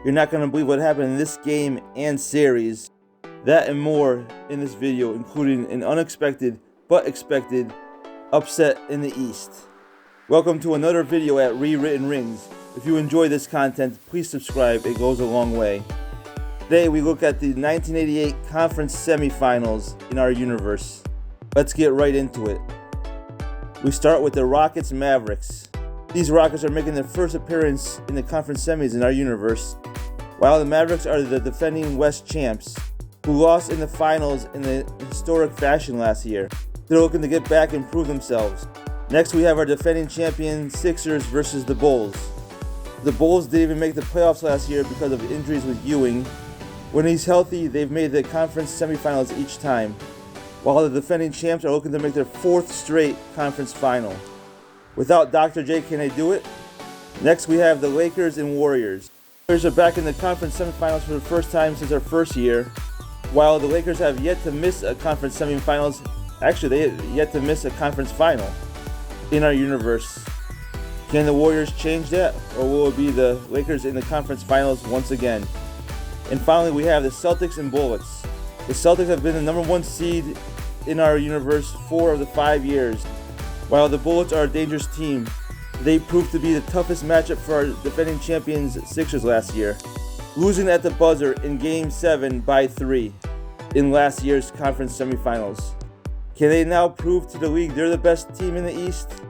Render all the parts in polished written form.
You're not going to believe what happened in this game and series. That and more in this video, including an unexpected but expected upset in the East. Welcome to another video at Rewritten Rings. If you enjoy this content, please subscribe, it goes a long way. Today we look at the 1988 Conference Semifinals in our universe. Let's get right into it. We start with the Rockets Mavericks. These Rockets are making their first appearance in the Conference Semis in our universe, while the Mavericks are the defending West champs, who lost in the finals in a historic fashion last year. They're looking to get back and prove themselves. Next we have our defending champion Sixers versus the Bulls. The Bulls didn't even make the playoffs last year because of injuries with Ewing. When he's healthy, they've made the conference semifinals each time, while the defending champs are looking to make their fourth straight conference final. Without Dr. J, can they do it? Next we have the Lakers and Warriors. The Warriors are back in the conference semifinals for the first time since their first year, while the Lakers have yet to miss a conference semifinals. Actually, they have yet to miss a conference final in our universe. Can the Warriors change that, or will it be the Lakers in the conference finals once again? And finally, we have the Celtics and Bullets. The Celtics have been the number one seed in our universe 4 of the 5 years, while the Bullets are a dangerous team. They proved to be the toughest matchup for our defending champions Sixers last year, losing at the buzzer in Game 7 by 3 in last year's conference semifinals. Can they now prove to the league they're the best team in the East?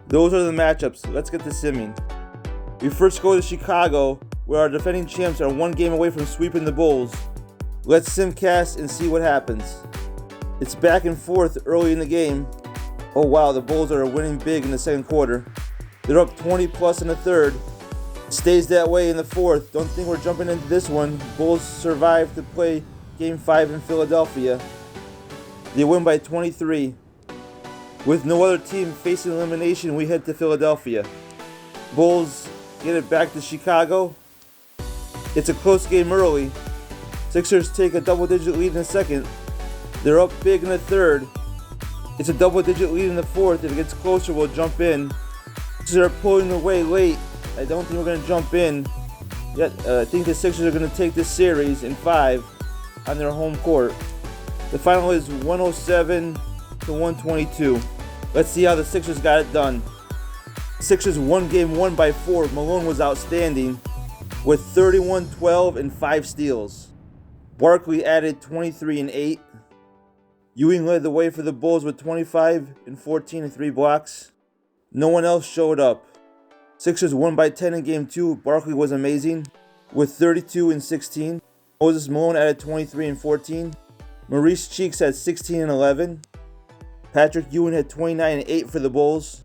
Those are the matchups. Let's get to simming. We first go to Chicago, where our defending champs are 1 game away from sweeping the Bulls. Let's simcast and see what happens. It's back and forth early in the game. Oh wow, the Bulls are winning big in the second quarter. They're up 20 plus in the third. It stays that way in the fourth. Don't think we're jumping into this one. Bulls survive to play Game 5 in Philadelphia. They win by 23. With no other team facing elimination, we head to Philadelphia. Bulls get it back to Chicago. It's a close game early. Sixers take a double-digit lead in the second. They're up big in the third. It's a double-digit lead in the fourth. If it gets closer, we'll jump in. Sixers are pulling away late. I don't think we're going to jump in yet. I think the Sixers are going to take this series in 5 on their home court. The final is 107 to 122. Let's see how the Sixers got it done. Sixers won game 1 by 4. Malone was outstanding with 31, 12, and 5 steals. Barkley added 23 and 8. Ewing led the way for the Bulls with 25 and 14 and 3 blocks. No one else showed up. Sixers won by 10 in game 2. Barkley was amazing with 32 and 16. Moses Malone added 23 and 14. Maurice Cheeks had 16 and 11. Patrick Ewing had 29 and 8 for the Bulls.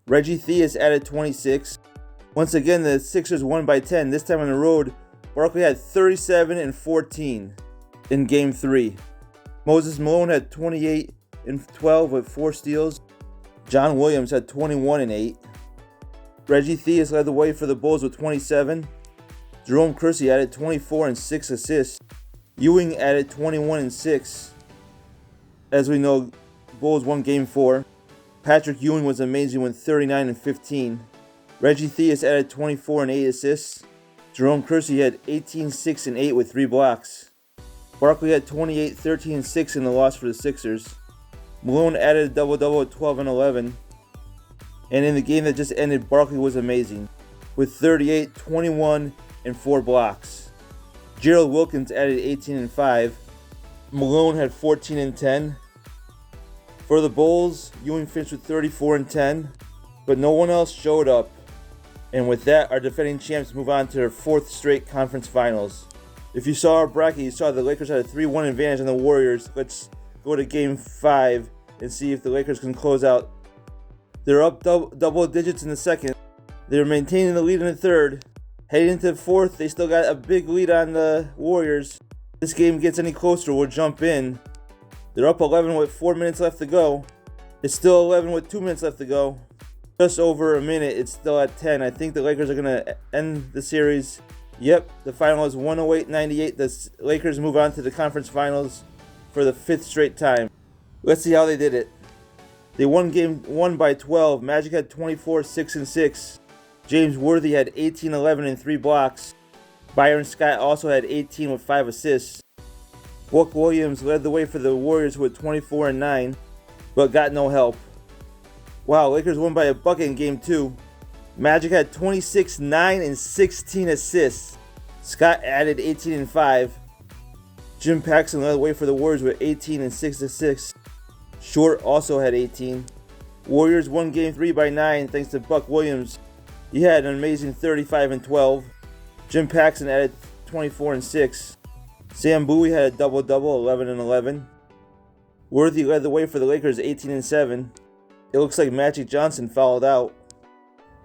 Reggie Theus added 26. Once again, the Sixers won by 10. This time on the road, Barkley had 37 and 14 in Game 3. Moses Malone had 28 and 12 with 4 steals. John Williams had 21 and 8. Reggie Theus led the way for the Bulls with 27. Jerome Kersey added 24 and 6 assists. Ewing added 21 and 6. As we know, Bulls won Game 4. Patrick Ewing was amazing with 39 and 15. Reggie Theus added 24 and 8 assists. Jerome Kersey had 18, 6, and 8 with 3 blocks. Barkley had 28, 13, and 6 in the loss for the Sixers. Malone added a double-double at 12 and 11. And in the game that just ended, Barkley was amazing with 38, 21, and 4 blocks. Gerald Wilkins added 18 and 5. Malone had 14 and 10. For the Bulls, Ewing finished with 34 and 10, but no one else showed up. And with that, our defending champs move on to their 4th straight conference finals. If you saw our bracket, you saw the Lakers had a 3-1 advantage on the Warriors. Let's go to Game 5 and see if the Lakers can close out. They're up double digits in the second. They're maintaining the lead in the third. Heading into the fourth, they still got a big lead on the Warriors. If this game gets any closer, we'll jump in. They're up 11 with 4 minutes left to go. It's still 11 with 2 minutes left to go. Just over a minute, it's still at 10. I think the Lakers are going to end the series. Yep, the final is 108-98. The Lakers move on to the conference finals for the 5th straight time. Let's see how they did it. They won game 1 by 12. Magic had 24, 6, and 6. James Worthy had 18, 11, and 3 blocks. Byron Scott also had 18 with 5 assists. Buck Williams led the way for the Warriors with 24 and 9, but got no help. Wow, Lakers won by a bucket in Game 2. Magic had 26, 9, and 16 assists. Scott added 18 and 5. Jim Paxson led the way for the Warriors with 18 and 6 assists. Short also had 18. Warriors won Game 3 by 9 thanks to Buck Williams. He had an amazing 35 and 12. Jim Paxson added 24 and 6. Sam Bowie had a double-double, 11 and 11. Worthy led the way for the Lakers, 18 and 7. It looks like Magic Johnson fouled out.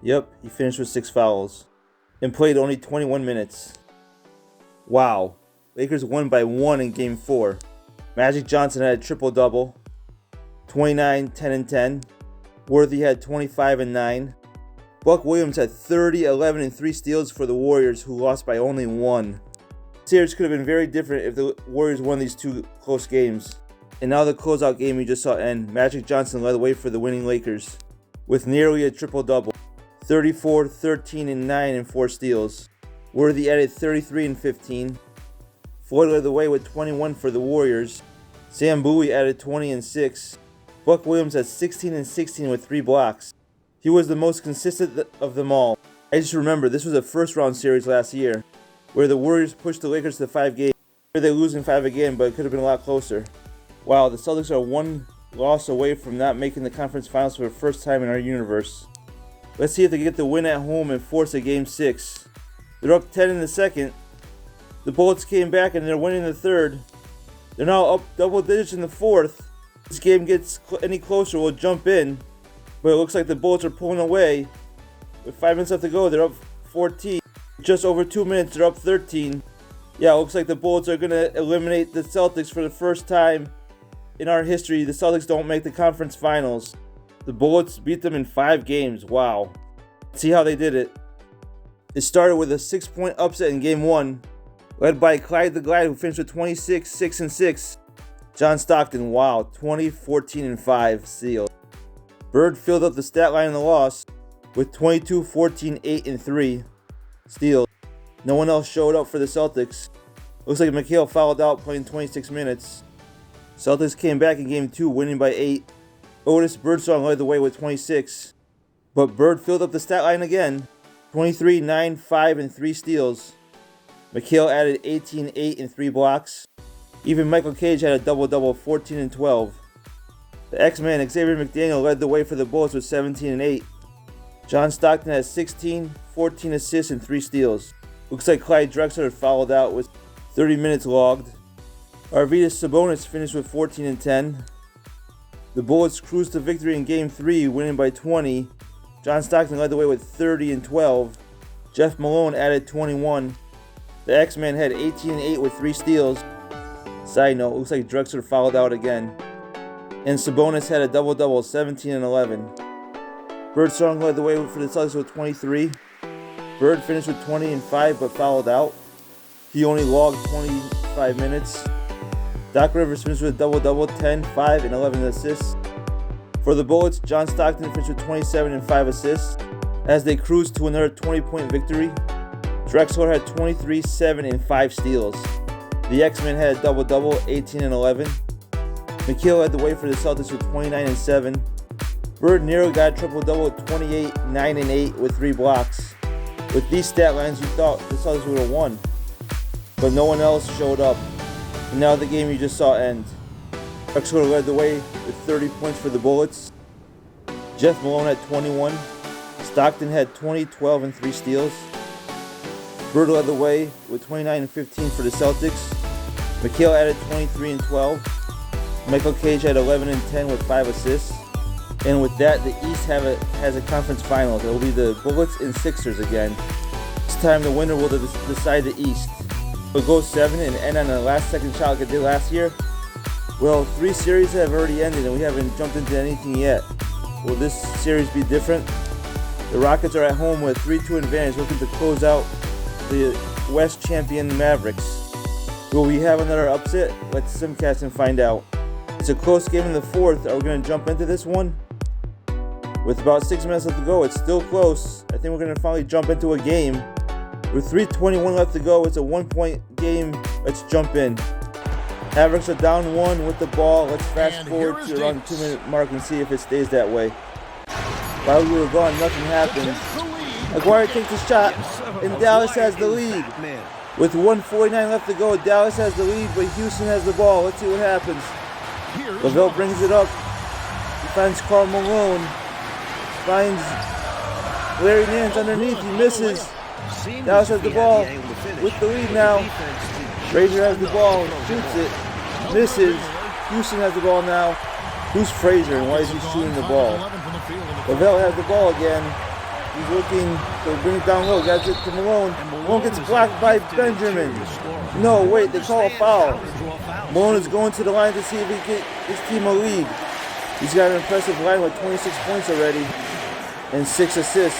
Yep, he finished with 6 fouls and played only 21 minutes. Wow. Lakers won by 1 in Game 4. Magic Johnson had a triple-double, 29, 10, and 10. Worthy had 25 and 9. Buck Williams had 30, 11, and 3 steals for the Warriors, who lost by only 1. The series could have been very different if the Warriors won these 2 close games. And now the closeout game you just saw end. Magic Johnson led the way for the winning Lakers with nearly a triple-double, 34, 13, and 9, and 4 steals. Worthy added 33 and 15. Floyd led the way with 21 for the Warriors. Sam Bowie added 20 and 6. Buck Williams had 16 and 16 with 3 blocks. He was the most consistent of them all. I just remember this was a first-round series last year where the Warriors pushed the Lakers to 5 games. They're losing 5 again, but it could have been a lot closer. Wow, the Celtics are 1 loss away from not making the Conference Finals for the first time in our universe. Let's see if they can get the win at home and force a Game 6. They're up 10 in the second. The Bullets came back and they're winning the third. They're now up double digits in the fourth. If this game gets any closer, we'll jump in. But it looks like the Bullets are pulling away. With 5 minutes left to go, they're up 14. Just over 2 minutes, they're up 13. Yeah, it looks like the Bullets are going to eliminate the Celtics for the first time in our history. The Celtics don't make the Conference Finals. The Bullets beat them in 5 games. Wow. Let's see how they did it. It started with a 6-point upset in Game 1. Led by Clyde the Glide, who finished with 26, 6, and 6. John Stockton, wow, 20, 14, and 5 steals. Bird filled up the stat line in the loss with 22, 14, 8, and 3 steals. No one else showed up for the Celtics. Looks like McHale fouled out playing 26 minutes. Celtics came back in Game 2, winning by 8. Otis Birdsong led the way with 26. But Bird filled up the stat line again. 23, 9, 5, and 3 steals. McHale added 18, 8, and 3 blocks. Even Michael Cage had a double-double, 14 and 12. The X-Man Xavier McDaniel led the way for the Bullets with 17 and 8. John Stockton had 16, 14 assists, and 3 steals. Looks like Clyde Drexler fouled out with 30 minutes logged. Arvydas Sabonis finished with 14 and 10. The Bullets cruised to victory in Game 3, winning by 20. John Stockton led the way with 30 and 12. Jeff Malone added 21. The X-Man had 18 and 8 with 3 steals. Side note, looks like Drexler fouled out again. And Sabonis had a double-double, 17 and 11. Birdsong led the way for the Celtics with 23. Bird finished with 20 and 5 but fouled out. He only logged 25 minutes. Doc Rivers finished with a double-double, 10, 5, and 11 assists. For the Bullets, John Stockton finished with 27 and 5 assists as they cruised to another 20-point victory. Drexler had 23, 7, and 5 steals. The X-Men had a double-double, 18 and 11. McHale led the way for the Celtics with 29 and 7. Bird nearly got a triple-double with 28, 9, and 8 with 3 blocks. With these stat lines, you thought the Celtics would have won. But no one else showed up. And now the game you just saw end. Drexler led the way with 30 points for the Bullets. Jeff Malone had 21. Stockton had 20, 12, and 3 steals. Bird led the way with 29 and 15 for the Celtics. McHale added 23 and 12. Michael Cage had 11 and 10 with 5 assists. And with that, the East has a conference finals. It will be the Bullets and Sixers again. This time the winner will decide the East. We'll go 7 and end on a last-second shot like it did last year. Well, 3 series have already ended and we haven't jumped into anything yet. Will this series be different? The Rockets are at home with a 3-2 advantage, looking to close out the West champion Mavericks. Will we have another upset? Let's simcast and find out. It's a close game in the fourth. Are we going to jump into this one? With about 6 minutes left to go, it's still close. I think we're going to finally jump into a game. With 3:21 left to go, it's a 1-point game. Let's jump in. Mavericks are down 1 with the ball. Let's fast forward to around the 2-minute mark and see if it stays that way. While we were gone, nothing happened. Aguirre takes a shot, and Dallas has the lead. With 1:49 left to go, Dallas has the lead, but Houston has the ball. Let's see what happens. Lavelle brings it up. He finds Karl Malone. Finds Larry Nance underneath. He misses. Dallas has the ball with the lead now. Frazier has the ball. Shoots it. Misses. Houston has the ball now. Who's Frazier and why is he shooting the ball? Lavelle has the ball again. He's looking to bring it down low. Got it to Malone. Malone gets blocked by Benjamin. No, wait, they call a foul. Malone is going to the line to see if he can get his team a lead. He's got an impressive line with 26 points already and 6 assists.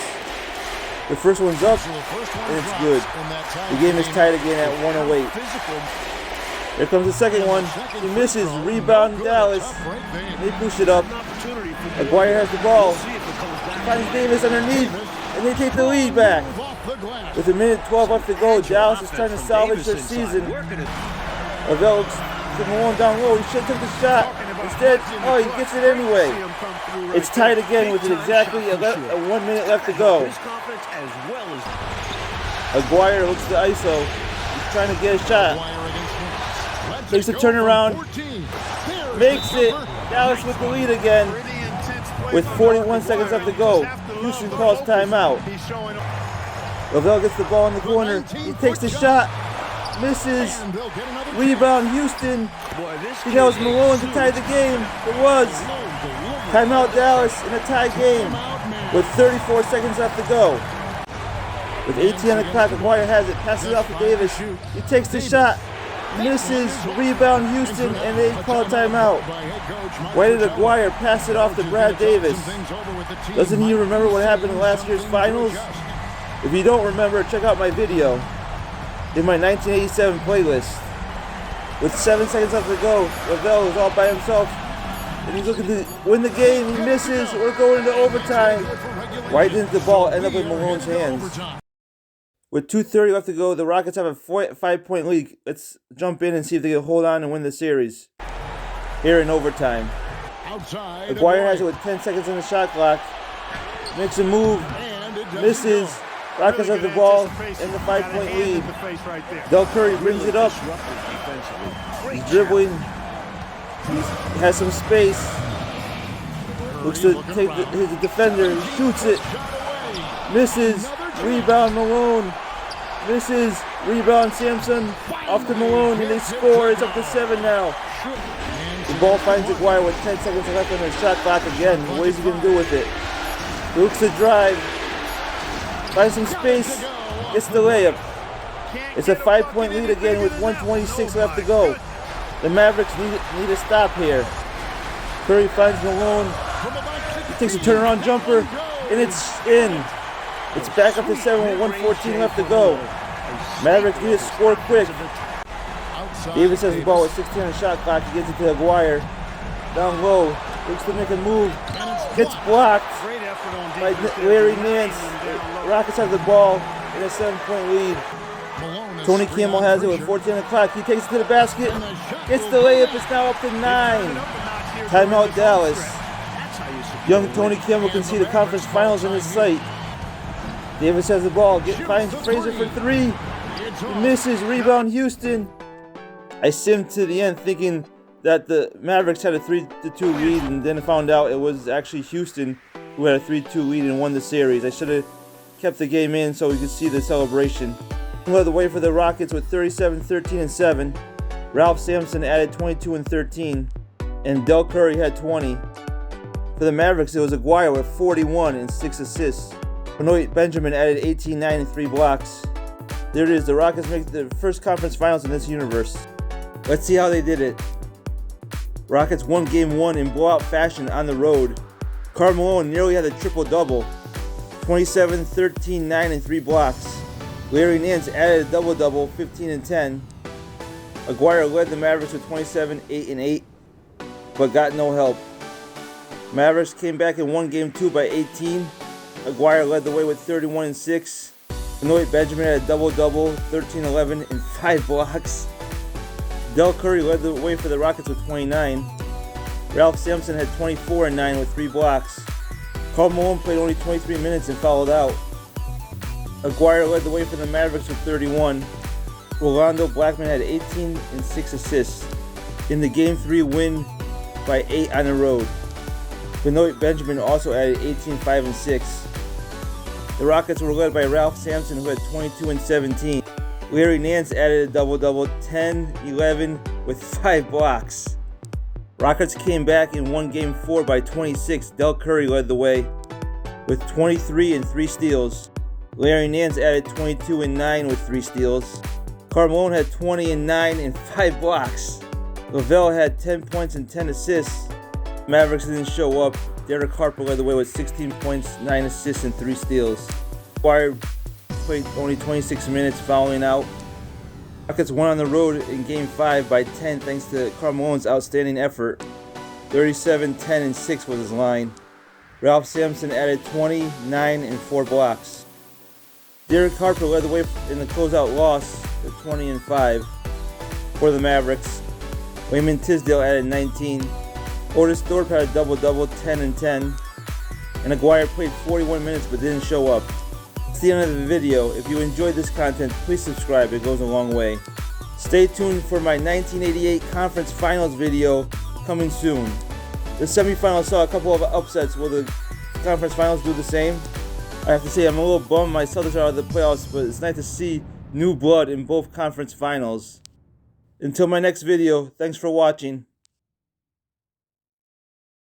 The first one's up, and it's good. The game is tied again at 108. Here comes the second one. He misses. Rebound Dallas. They push it up. Aguirre has the ball. Finds Davis underneath, and they take the lead back. With 1:12 left to go, Dallas is trying to salvage their season. Lavelle looks to Malone down low. He should have took the shot. Instead, oh, he gets it anyway. It's tied again with exactly a 1 minute left to go. Aguirre looks to ISO. He's trying to get a shot. Makes a turnaround. Makes it. Dallas with the lead again. With 41 seconds left to go, Houston calls timeout. Lavelle gets the ball in the corner. He takes the shot. Misses. Rebound Houston. He knows Malone to tie the game. It was. Timeout Dallas in a tie game with 34 seconds left to go. With 18 on the clock, Aguirre has it. Passes it off to Davis. He takes the shot. Misses. Rebound Houston, and they call a timeout. Why did Aguirre pass it off to Brad Davis? Doesn't he remember what happened in last year's finals? If you don't remember, check out my video in my 1987 playlist. With 7 seconds left to go, Lavelle is all by himself, and he's looking to win the game. He misses. We're going into overtime. Why didn't the ball end up in Malone's hands? With 2:30 left to go, the Rockets have a 5-point lead. Let's jump in and see if they can hold on and win the series. Here in overtime. Aguirre has it with 10 seconds on the shot clock. Makes a move. Misses. Rockets have the ball in the 5-point lead. Del Curry brings it up. He's dribbling. He has some space. Looks to take his defender. He shoots it. Misses. Rebound Malone. Misses. Rebound Sampson. Off to Malone, and they score. It's up to 7 now. The ball finds Aguirre with 10 seconds left on the shot clock again. What is he going to do with it? He looks to drive. Finds some space. Gets the layup. It's a 5-point lead again with 1:26 left to go. The Mavericks need a stop here. Curry finds Malone. He takes a turnaround jumper, and it's in. It's back up to 7 with 1:14 left to go. Mavericks need to score quick. Davis has the ball with 16 on the shot clock. He gets it to Aguirre. Down low. Looks to make a move. Gets blocked by Larry Nance. Rockets have the ball in a 7-point lead. Tony Campbell has it with 14 on the clock. He takes it to the basket. Gets the layup. It's now up to 9. Timeout Dallas. Young Tony Campbell can see the conference finals in his sight. Davis has the ball. Finds Frazier for 3. He misses. Rebound Houston. I simmed to the end thinking that the Mavericks had a 3-2 lead, and then found out it was actually Houston who had a 3-2 lead and won the series. I should have kept the game in so we could see the celebration. He led the way for the Rockets with 37, 13, and 7. Ralph Sampson added 22 and 13, and Del Curry had 20. For the Mavericks, it was Aguirre with 41 and 6 assists. Benoit Benjamin added 18, 9, and 3 blocks. There it is. The Rockets make the first conference finals in this universe. Let's see how they did it. Rockets won Game 1 in blowout fashion on the road. Karl Malone nearly had a triple-double. 27, 13, 9, and 3 blocks. Larry Nance added a double-double, 15 and 10. Aguirre led the Mavericks with 27, 8, and 8, but got no help. Mavericks came back and won Game 2 by 18. Aguirre led the way with 31 and 6. Benoit Benjamin had a double-double, 13, 11, and 5 blocks. Del Curry led the way for the Rockets with 29. Ralph Sampson had 24 and 9 with 3 blocks. Karl Malone played only 23 minutes and fouled out. Aguirre led the way for the Mavericks with 31. Rolando Blackman had 18 and 6 assists in the Game 3 win by 8 on the road. Benoit Benjamin also added 18, 5, and 6. The Rockets were led by Ralph Sampson, who had 22 and 17. Larry Nance added a double-double, 10, 11, with 5 blocks. Rockets came back and won Game 4 by 26. Del Curry led the way with 23 and 3 steals. Larry Nance added 22 and 9 with 3 steals. Karl Malone had 20 and 9 and 5 blocks. Lavelle had 10 points and 10 assists. Mavericks didn't show up. Derek Harper led the way with 16 points, 9 assists, and 3 steals. Aguirre played only 26 minutes, fouling out. Rockets won on the road in Game 5 by 10 thanks to Karl Malone's outstanding effort. 37, 10, and 6 was his line. Ralph Sampson added 20, 9, and 4 blocks. Derek Harper led the way in the closeout loss with 20 and 5 for the Mavericks. Wayman Tisdale added 19. Otis Thorpe had a double-double, 10 and 10. And Aguirre played 41 minutes but didn't show up. That's the end of the video. If you enjoyed this content, please subscribe. It goes a long way. Stay tuned for my 1988 Conference Finals video coming soon. The semifinals saw a couple of upsets. Will the Conference Finals do the same? I have to say I'm a little bummed my Celtics are out of the playoffs, but it's nice to see new blood in both Conference Finals. Until my next video, thanks for watching.